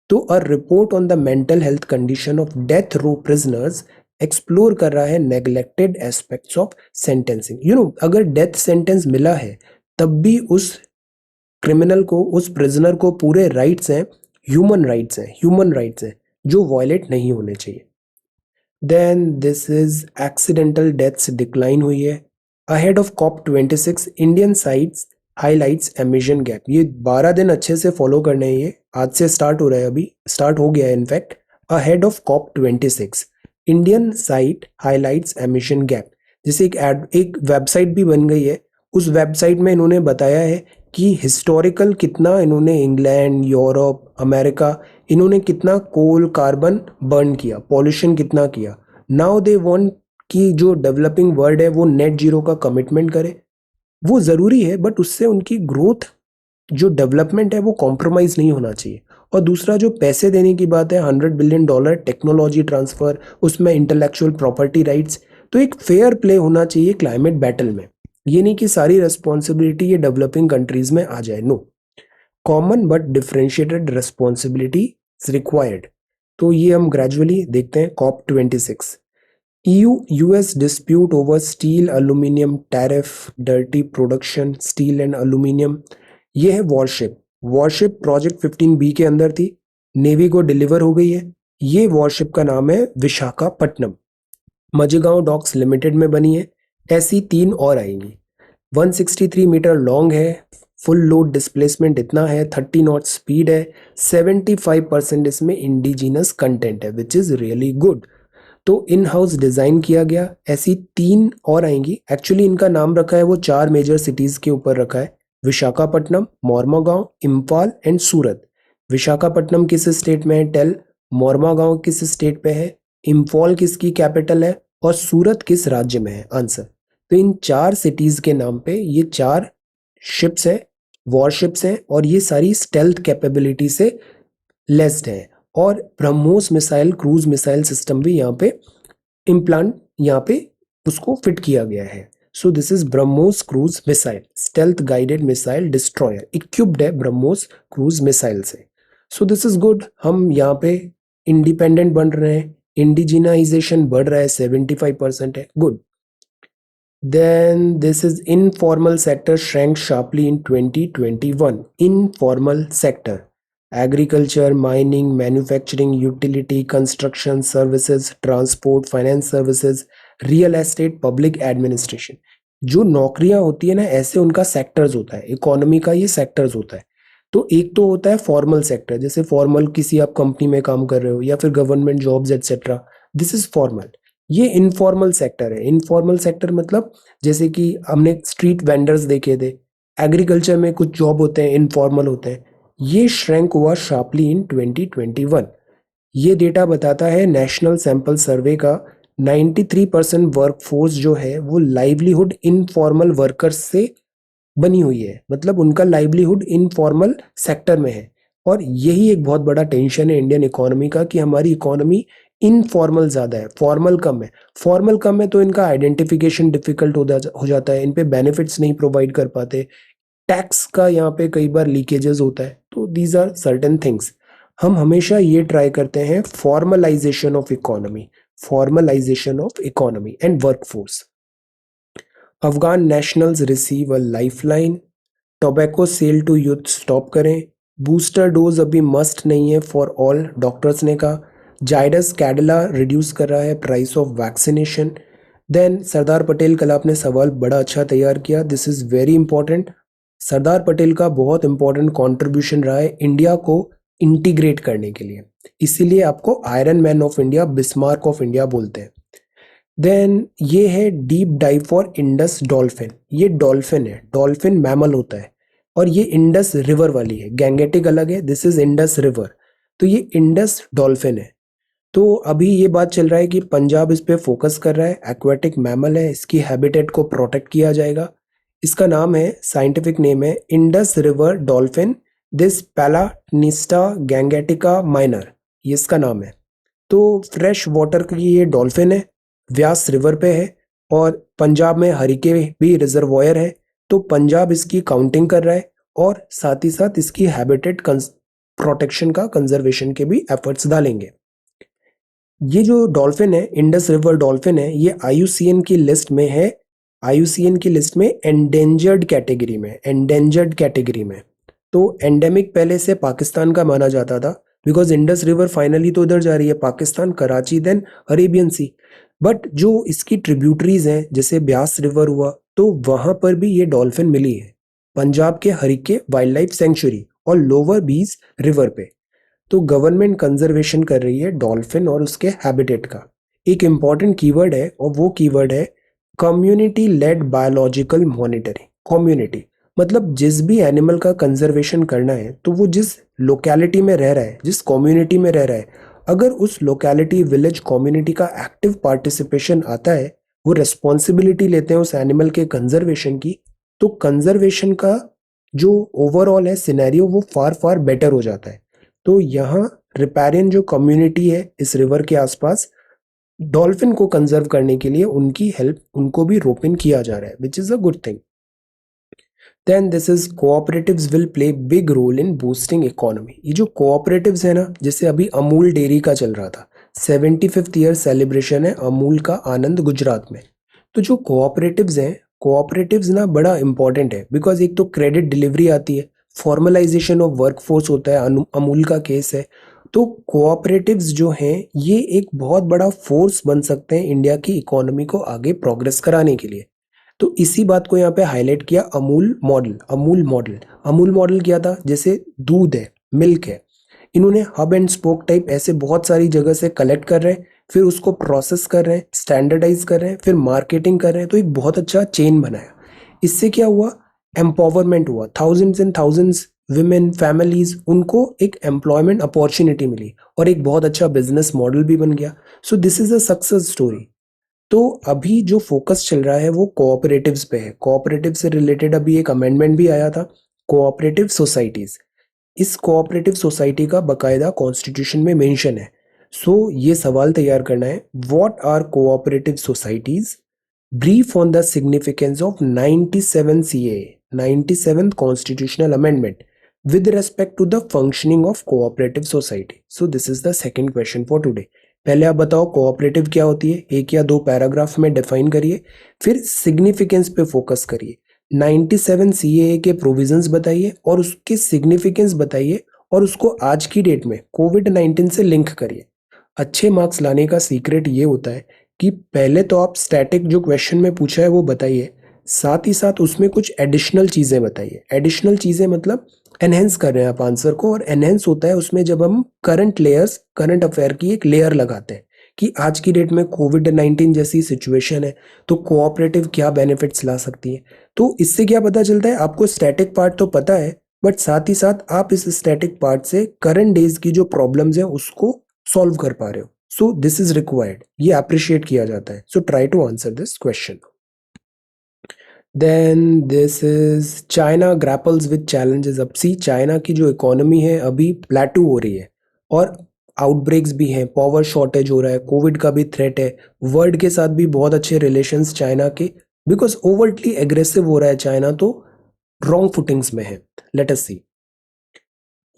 तो a report on the mental health condition of death row prisoners explore कर रहा है नेग्लेक्टेड एस्पेक्ट्स ऑफ सेंटेंसिंग। अगर डेथ सेंटेंस मिला है तब भी उस क्रिमिनल को, उस प्रिजनर को पूरे राइट्स हैं, ह्यूमन राइट्स हैं जो वायलेट नहीं होने चाहिए। Then this is accidental deaths decline हुई है। Ahead of COP 26 Indian cites highlights emission gap. ये 12 दिन अच्छे से फॉलो करने हैं, ये आज से स्टार्ट हो रहा है, अभी स्टार्ट हो गया है in fact. Ahead of COP 26 Indian cite highlights emission gap. जैसे एक वेबसाइट भी बन गई है, उस वेबसाइट में इन्होंने बताया है कि हिस्टोरिकल कितना इन्होंने इंग्लैंड, यूरोप, अमेरिका, इन्होंने कितना कोल कार्बन बर्न किया, पॉल्यूशन कितना किया। नाउ दे वांट कि जो डेवलपिंग वर्ल्ड है वो नेट जीरो का कमिटमेंट करे। वो जरूरी है बट उससे उनकी ग्रोथ, जो डेवलपमेंट है वो कॉम्प्रोमाइज नहीं होना चाहिए। और दूसरा जो पैसे देने की बात है, $100 बिलियन टेक्नोलॉजी ट्रांसफर, उसमें इंटेलेक्चुअल प्रॉपर्टी राइट्स। तो एक फेयर प्ले होना चाहिए क्लाइमेट बैटल में। ये नहीं कि सारी रेस्पॉन्सिबिलिटी ये डेवलपिंग कंट्रीज में आ जाए, no. Common but differentiated responsibility required. तो ये हम ग्रेजुअली देखते हैं। COP 26 EU US dispute over steel aluminum tariff, dirty production steel and aluminum। ये है वॉरशिप प्रोजेक्ट 15B के अंदर थी, नेवी को डिलीवर हो गई है। ये वॉरशिप का नाम है विशाखापट्टनम, मझगांव डॉक्स लिमिटेड में बनी है। ऐसी 3 और आएंगी। 163 मीटर लॉन्ग है, फुल लोड डिस्प्लेसमेंट इतना है, 30 नॉट स्पीड है, 75% इसमें इंडिजिनस कंटेंट है विच इज रियली गुड। तो इन हाउस डिजाइन किया गया। ऐसी 3 और आएंगी। एक्चुअली इनका नाम रखा है वो 4 मेजर सिटीज के ऊपर रखा है, विशाखापट्टनम, मोरमागांव, इम्फाल एंड सूरत। विशाखापट्टनम किस स्टेट में है? टेल। मोरमागांव किस स्टेट पे है? इम्फाल किसकी कैपिटल है? और सूरत किस राज्य में है? आंसर। तो इन 4 सिटीज के नाम पे ये 4 शिप्स है, वॉरशिप्स हैं, और ये सारी स्टेल्थ कैपेबिलिटी से लेस्ड है। और BrahMos missile cruise missile system भी यहाँ पे इम्प्लांट, यहाँ पे उसको फिट किया गया है। सो this is BrahMos cruise missile, stealth guided missile destroyer, equipped है ब्रह्मोस क्रूज मिसाइल से। सो दिस इज गुड। हम यहाँ पे इंडिपेंडेंट बन रहे हैं, इंडिजिनाइजेशन बढ़ रहा है, 75% है, good. Then this is informal sector shrank sharply in 2021. Informal sector: agriculture, mining, manufacturing, utility, construction services, transport, finance services, real estate, public administration। जो नौकरियां होती है ना, ऐसे उनका सेक्टर्स होता है, इकोनॉमी का ये सेक्टर्स होता है। तो एक तो होता है फॉर्मल सेक्टर, जैसे फॉर्मल किसी आप कंपनी में काम कर रहे हो या फिर government jobs etcetera, this is formal. ये इनफॉर्मल सेक्टर है। इनफॉर्मल सेक्टर मतलब जैसे कि हमने स्ट्रीट वेंडर्स देखे थे, एग्रीकल्चर में कुछ जॉब होते हैं इनफॉर्मल होते हैं। ये श्रैंक हुआ शार्पली इन 2021। ये डेटा बताता है नेशनल सैंपल सर्वे का, 93% वर्कफोर्स जो है वो लाइवलीहुड इनफॉर्मल वर्कर्स से बनी हुई है, मतलब उनका लाइवलीहुड इनफॉर्मल सेक्टर में है। और यही एक बहुत बड़ा टेंशन है इंडियन इकोनॉमी का कि हमारी इकोनॉमी इनफॉर्मल ज़्यादा है, फॉर्मल कम है। फॉर्मल कम है तो इनका आइडेंटिफिकेशन डिफिकल्ट हो जाता है, इन पे बेनिफिट्स नहीं प्रोवाइड कर पाते, टैक्स का यहाँ पे कई बार लीकेजेस होता है। तो दीज आर सर्टेन थिंग्स। हम हमेशा ये ट्राई करते हैं formalisation of economy, formalisation of economy and workforce. Afghan nationals receive a lifeline, tobacco sale to youth stop करें, बूस्टर डोज अभी मस्ट नहीं है फॉर ऑल, डॉक्टर्स ने कहा। जाइडस कैडिला रिड्यूस कर रहा है price of vaccination. Then Sardar Patel, कल आपने सवाल बड़ा अच्छा तैयार किया, this is very important. Sardar Patel का बहुत इंपॉर्टेंट कंट्रीब्यूशन रहा है इंडिया को इंटीग्रेट करने के लिए, इसीलिए आपको iron man of India, Bismarck of India बोलते हैं। देन ये है deep dive for Indus dolphin. ये डॉल्फिन है, डॉल्फिन मैमल होता है और ये इंडस रिवर वाली है, गैंगेटिक अलग है, दिस इज इंडस रिवर। तो ये इंडस डॉल्फिन है। तो अभी ये बात चल रहा है कि पंजाब इस पे फोकस कर रहा है, एक्वाटिक मैमल है, इसकी हैबिटेट को प्रोटेक्ट किया जाएगा। इसका नाम है, साइंटिफिक नेम है Indus river dolphin this platanista gangetica minor, ये इसका नाम है। तो फ्रेश वाटर की ये डॉल्फिन है, व्यास रिवर पे है और पंजाब में हरिके भी रिजर्वॉयर है। तो पंजाब इसकी काउंटिंग कर रहा है और साथ ही साथ इसकी हैबिटेट प्रोटेक्शन का, कंजर्वेशन के भी एफर्ट्स डालेंगे। ये जो डॉल्फिन है, इंडस रिवर डॉल्फिन है, ये आईयूसीएन की लिस्ट में है, आईयूसीएन की लिस्ट में एंडेंजर्ड कैटेगरी में, एंडेंजर्ड कैटेगरी में। तो एंडेमिक पहले से पाकिस्तान का माना जाता था, बिकॉज इंडस रिवर फाइनली तो उधर जा रही है, Pakistan, Karachi, then Arabian sea. But जो इसकी ट्रिब्यूटरीज हैं, जैसे ब्यास रिवर हुआ, तो वहां पर भी ये डॉल्फिन मिली है, पंजाब के हरिके वाइल्ड लाइफ सेंचुरी और लोअर बीस रिवर पे। तो गवर्नमेंट कंजर्वेशन कर रही है डॉल्फिन और उसके हैबिटेट का। एक इंपॉर्टेंट कीवर्ड है और वो कीवर्ड है community lead biological monitoring. Community मतलब जिस भी एनिमल का कंजर्वेशन करना है तो वो जिस लोकेलिटी में रह रहा है, जिस कम्युनिटी में रह रहा है, अगर उस लोकेलिटी, विलेज, कम्युनिटी का एक्टिव पार्टिसिपेशन आता है, वो रेस्पॉन्सिबिलिटी लेते हैं उस एनिमल के कंजर्वेशन की, तो कंजर्वेशन का जो ओवरऑल है सिनेरियो वो फार फार बेटर हो जाता है। तो यहाँ रिपेरियन जो कम्युनिटी है इस रिवर के आसपास, डॉल्फिन को कंजर्व करने के लिए उनकी हेल्प, उनको भी रोप इन किया जा रहा है, which is a good thing. Then this is cooperatives will play big role in boosting economy. ये जो कोऑपरेटिव्स है ना, जैसे अभी अमूल डेयरी का चल रहा था, 75th ईयर सेलिब्रेशन है अमूल का आनंद गुजरात में। तो जो कोऑपरेटिव्स हैं, कोऑपरेटिव्स ना बड़ा इंपॉर्टेंट है, बिकॉज एक तो क्रेडिट डिलीवरी आती है, फॉर्मलाइजेशन ऑफ वर्कफोर्स होता है, अमूल का केस है। तो कोऑपरेटिव्स जो हैं ये एक बहुत बड़ा फोर्स बन सकते हैं इंडिया की इकोनॉमी को आगे प्रोग्रेस कराने के लिए। तो इसी बात को यहाँ पे हाईलाइट किया Amul model. Amul model, Amul model क्या था, जैसे दूध है, मिल्क है, इन्होंने हब एंड स्पोक टाइप ऐसे बहुत सारी जगह से कलेक्ट कर रहे हैं, फिर उसको प्रोसेस कर रहे हैं, स्टैंडर्डाइज कर रहे हैं, फिर मार्केटिंग कर रहे हैं। तो एक बहुत अच्छा चेन बनाया। इससे क्या हुआ, एम्पावरमेंट हुआ, thousands and thousands women, families, उनको एक एम्प्लॉयमेंट अपॉर्चुनिटी मिली और एक बहुत अच्छा बिजनेस मॉडल भी बन गया। सो this is a success story. तो अभी जो फोकस चल रहा है वो कोऑपरेटिव्स पे है। कोऑपरेटिव से रिलेटेड अभी एक अमेंडमेंट भी आया था, कोऑपरेटिव सोसाइटीज। इस कोऑपरेटिव सोसाइटी का बकायदा कॉन्स्टिट्यूशन में मेंशन है। सो ये सवाल तैयार करना है, what are cooperative societies, brief on the significance of 97 CAA, 97th constitutional amendment with respect to the functioning of cooperative society. So this is the second question for today. पहले आप बताओ कोऑपरेटिव क्या होती है, एक या दो पैराग्राफ में डिफाइन करिए, फिर सिग्निफिकेंस पे फोकस करिए, 97 CAA के प्रोविजंस बताइए और उसके सिग्निफिकेंस बताइए और उसको आज की डेट में कोविड-19 से लिंक करिए। अच्छे मार्क्स लाने का सीक्रेट ये होता है कि पहले तो आप स्टैटिक जो क्वेश्चन में पूछा है वो बताइए, साथ ही साथ उसमें कुछ एडिशनल चीज़ें बताइए। एडिशनल चीज़ें मतलब एनहेंस कर रहे हैं आप आंसर को, और एनहेंस होता है उसमें जब हम करंट अफेयर की एक लेयर लगाते हैं कि आज की डेट में कोविड-19 जैसी सिचुएशन है तो कोऑपरेटिव क्या बेनिफिट्स ला सकती है। तो इससे क्या पता चलता है, आपको स्टैटिक पार्ट तो पता है, बट साथ ही साथ आप इस स्टैटिक पार्ट से करंट डेज की जो प्रॉब्लम्स है उसको सॉल्व कर पा रहे हो। सो दिस इज रिक्वायर्ड, ये अप्रिशिएट किया जाता है। So try to answer this question. Then this is China grapples with challenges. अब सी, चाइना की जो इकोनॉमी है अभी प्लेटू हो रही है, और आउटब्रेक्स भी हैं, पावर शॉर्टेज हो रहा है, कोविड का भी थ्रेट है, वर्ल्ड के साथ भी बहुत अच्छे रिलेशंस चाइना के, बिकॉज ओवरटली एग्रेसिव हो रहा है चाइना, तो रॉन्ग फुटिंग्स में है। Let us see.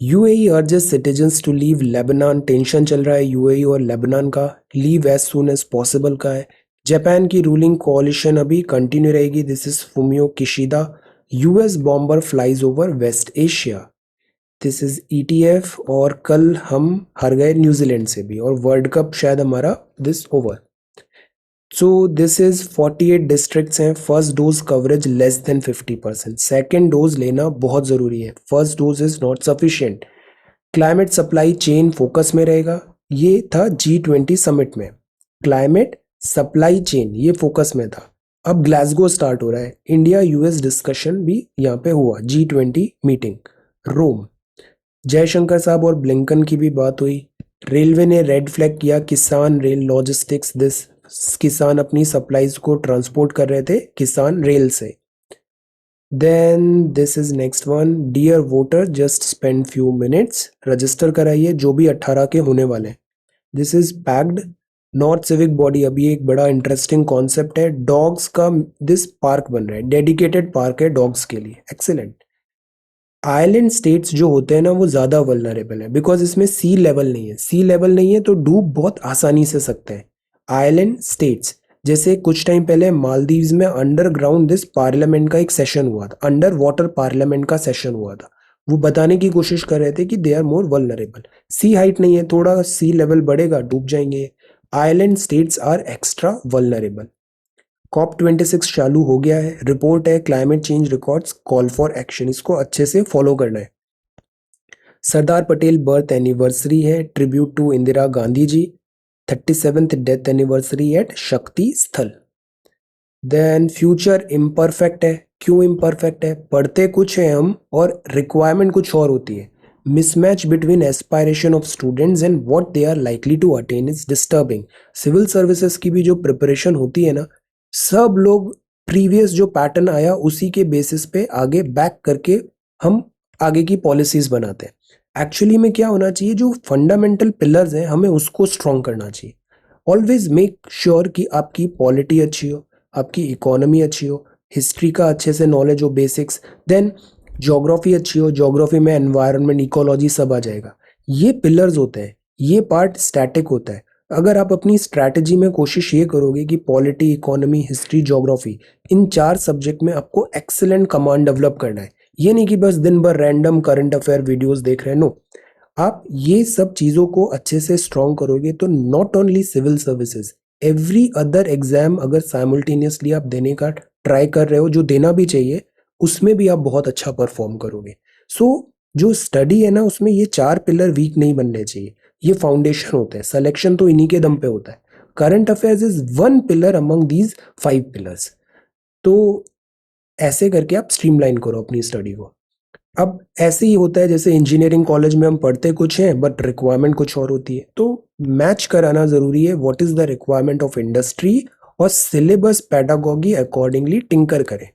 UAE urges citizens to leave Lebanon. Tension चल रहा है यूएई और लेबनान का, leave as soon as possible का है। जापान की रूलिंग कोalition अभी कंटिन्यू रहेगी, this is Fumio Kishida. US bomber flies over West Asia, this is ETF. और कल हम हार गए न्यूजीलैंड से भी, और वर्ल्ड कप शायद हमारा this over. So this is 48 districts हैं। First dose coverage less than 50%। Second dose लेना बहुत ज़रूरी है, first dose is not sufficient. Climate supply chain focus में रहेगा, ये था G20 समिट में। क्लाइमेट सप्लाई चेन ये फोकस में था। अब ग्लासगो स्टार्ट हो रहा है, इंडिया यूएस डिस्कशन भी यहाँ पे हुआ, G20 मीटिंग रोम। जयशंकर साहब और ब्लिंकन की भी बात हुई। रेलवे ने रेड फ्लैग किया किसान रेल लॉजिस्टिक्स दिस, किसान अपनी सप्लाईज को ट्रांसपोर्ट कर रहे थे किसान रेल से। Then this is next one, dear voter just spend few minutes, register कराइए जो भी 18 के होने वाले हैं। This is packed north civic body. अभी एक बड़ा इंटरेस्टिंग कॉन्सेप्ट है, डॉग्स का दिस पार्क बन रहा है, डेडिकेटेड पार्क है डॉग्स के लिए, एक्सीलेंट। आइलैंड स्टेट्स जो होते हैं ना वो ज़्यादा वल्नरेबल है, बिकॉज इसमें सी लेवल नहीं है, सी लेवल नहीं है तो डूब बहुत आसानी से सकते हैं। आइलैंड स्टेट्स, जैसे कुछ टाइम पहले मालदीव्स में अंडरग्राउंड दिस पार्लियामेंट का एक सेशन हुआ था, अंडर वाटर पार्लियामेंट का सेशन हुआ था। वो बताने की कोशिश कर रहे थे कि they are more vulnerable, sea height नहीं है, थोड़ा सी लेवल बढ़ेगा डूब जाएंगे। Island states are extra vulnerable. COP26 चालू हो गया है, रिपोर्ट है climate change records call for action, इसको अच्छे से फॉलो करना है। सरदार पटेल बर्थ एनिवर्सरी है, tribute to Indira Gandhi ji. 37th death anniversary at Shakti Sthal. Then future imperfect है, क्यों इम्परफेक्ट है, पढ़ते कुछ है हम और रिक्वायरमेंट कुछ और होती है। Mismatch between aspiration of students and what they are likely to attain is disturbing. Civil services की भी जो प्रिपरेशन होती है ना, सब लोग प्रीवियस जो पैटर्न आया उसी के बेसिस पे आगे बैक करके हम आगे की पॉलिसीज बनाते हैं। एक्चुअली में क्या होना चाहिए, जो फंडामेंटल पिलर्स हैं हमें उसको स्ट्रॉन्ग करना चाहिए। ऑलवेज मेक श्योर कि आपकी पॉलिटी अच्छी हो, आपकी इकोनॉमी अच्छी हो, हिस्ट्री का अच्छे से नॉलेज हो बेसिक्स, देन ज्योग्राफी अच्छी हो, ज्योग्राफी में एनवायरनमेंट इकोलॉजी सब आ जाएगा। ये पिलर्स होते हैं, ये पार्ट स्टैटिक होता है। अगर आप अपनी स्ट्रैटेजी में कोशिश ये करोगे कि पॉलिटी इकोनॉमी हिस्ट्री ज्योग्राफी इन 4 सब्जेक्ट में आपको एक्सीलेंट कमांड डेवलप करना है, ये नहीं कि बस दिन भर रैंडम करंट अफेयर वीडियोस देख रहे हैं, नो। आप ये सब चीज़ों को अच्छे से स्ट्रॉन्ग करोगे तो not only civil services, every other exam अगर साइमल्टेनियसली आप देने का ट्राई कर रहे हो, जो देना भी चाहिए, उसमें भी आप बहुत अच्छा परफॉर्म करोगे। सो जो स्टडी है ना उसमें ये 4 पिलर वीक नहीं बनने चाहिए, ये फाउंडेशन होते हैं, सिलेक्शन तो इन्हीं के दम पे होता है। Current affairs is one pillar among these 5 pillars. तो ऐसे करके आप स्ट्रीमलाइन करो अपनी स्टडी को। अब ऐसे ही होता है जैसे इंजीनियरिंग कॉलेज में हम पढ़ते कुछ हैं बट रिक्वायरमेंट कुछ और होती है, तो मैच कराना जरूरी है, what is the requirement of industry, और सिलेबस पेडागोगी अकॉर्डिंगली टिंकर करें।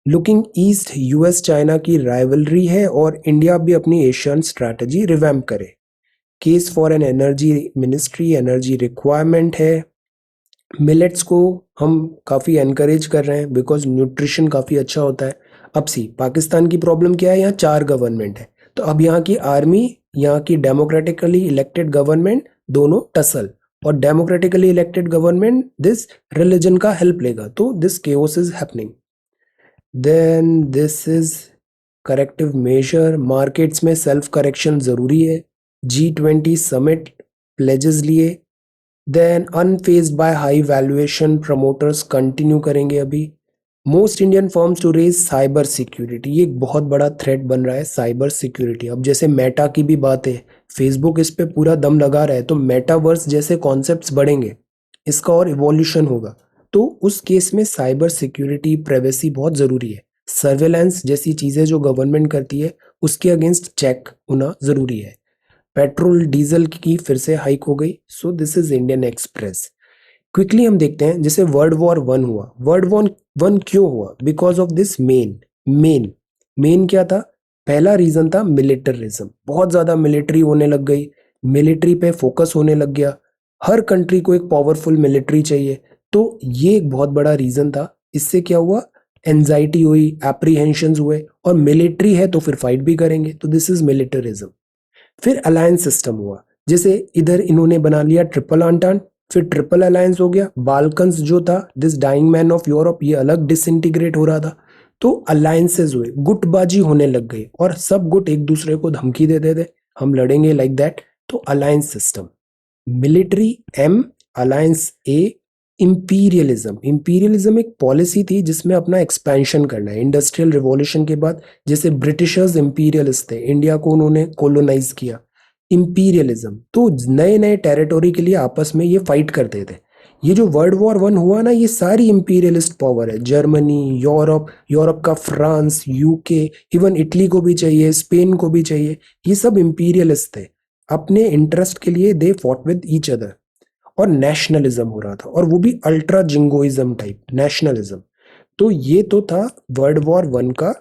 लुकिंग ईस्ट यूएस चाइना की राइवलरी है और इंडिया भी अपनी एशियन स्ट्रैटेजी रिवैम्प करे। Case for an energy ministry, energy requirement है। मिलेट्स को हम काफ़ी एनकरेज कर रहे हैं बिकॉज न्यूट्रिशन काफ़ी अच्छा होता है। अब सी, पाकिस्तान की प्रॉब्लम क्या है, यहाँ 4 गवर्नमेंट है, तो अब यहाँ की आर्मी, यहाँ की डेमोक्रेटिकली इलेक्टेड गवर्नमेंट दोनों टसल, और democratically elected government this religion का हेल्प लेगा, तो this chaos is happening. Then this is corrective measure, markets में सेल्फ करेक्शन ज़रूरी है। G20 समिट प्लेजेस लिए। Then unfazed by high valuation promoters continue करेंगे अभी। Most Indian firms to raise cyber security, ये एक बहुत बड़ा थ्रेट बन रहा है साइबर सिक्योरिटी। अब जैसे मेटा की भी बात है, फेसबुक इस पे पूरा दम लगा रहा है, तो मेटावर्स जैसे कॉन्सेप्ट्स बढ़ेंगे, इसका और इवोल्यूशन होगा, तो उस केस में साइबर सिक्योरिटी प्राइवेसी बहुत ज़रूरी है। सर्वेलेंस जैसी चीज़ें जो गवर्नमेंट करती है उसके अगेंस्ट चेक होना ज़रूरी है। पेट्रोल डीजल की फिर से हाइक हो गई, सो this is Indian express. Quickly हम देखते हैं, जैसे वर्ल्ड वॉर 1 हुआ, वर्ल्ड वॉर 1 क्यों हुआ? बिकॉज ऑफ दिस मेन क्या था? पहला रीजन था मिलिटरिज्म, बहुत ज्यादा मिलिट्री होने लग गई, मिलिट्री पे फोकस होने लग गया, हर कंट्री को एक पावरफुल मिलिट्री चाहिए, तो ये एक बहुत बड़ा रीजन था। इससे क्या हुआ? एंजाइटी हुई, एप्रीहेंशन हुए, और मिलिट्री है तो फिर फाइट भी करेंगे, तो दिस इज मिलिटरिज्म। फिर अलायंस सिस्टम हुआ, जैसे इधर इन्होंने बना लिया ट्रिपल आंटान, फिर ट्रिपल अलायंस हो गया। बाल्कन्स जो था, this dying man of Europe, ये अलग डिसइंटीग्रेट हो रहा था, तो अलायंसेज हुए, गुटबाजी होने लग गई, और सब गुट एक दूसरे को धमकी देते थे, हम लड़ेंगे लाइक दैट, तो alliance system. Military M, alliance A. Imperialism एक पॉलिसी थी जिसमें अपना एक्सपेंशन करना है। इंडस्ट्रियल रिवॉल्यूशन के बाद जैसे ब्रिटिशर्स इंपीरियलिस्ट थे, इंडिया को उन्होंने कोलोनाइज किया। इंपीरियलिज्म तो नए नए टेरिटोरी के लिए आपस में ये फाइट करते थे। ये जो वर्ल्ड वॉर 1 हुआ ना, ये सारी इंपीरियलिस्ट पावर है, जर्मनी, यूरोप का फ्रांस, यूके, इवन इटली को भी चाहिए, स्पेन को भी चाहिए, ये सब इंपीरियलिस्ट थे, अपने इंटरेस्ट के लिए they fought with each other. और नेशनलिज्म हो रहा था, और वो भी अल्ट्रा जिंगोइज्म टाइप नेशनलिज्म। तो ये तो था वर्ल्ड वॉर 1 का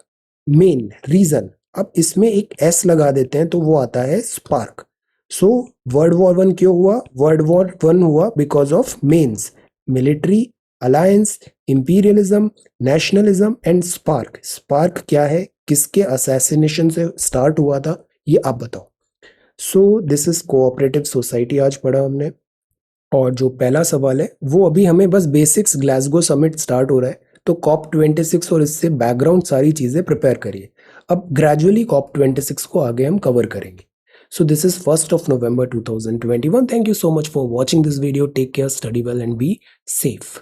मेन रीजन। अब इसमें एक एस लगा देते हैं तो वो आता है स्पार्क। सो वर्ल्ड वॉर 1 क्यों हुआ? वर्ल्ड वॉर 1 हुआ because of mains, military, alliance, imperialism, nationalism and spark. Spark क्या है, किसके असैसिनेशन से स्टार्ट हुआ था, ये आप बताओ। सो दिस इज कोऑपरेटिव सोसाइटी आज पढ़ा हमने। और जो पहला सवाल है वो अभी हमें बस बेसिक्स, ग्लासगो समिट स्टार्ट हो रहा है, तो COP26 और इससे बैकग्राउंड सारी चीज़ें प्रिपेयर करिए। अब ग्रेजुअली COP26 को आगे हम कवर करेंगे। So this is 1 November 2021। Thank you so much for watching this video. Take care, study well and be safe.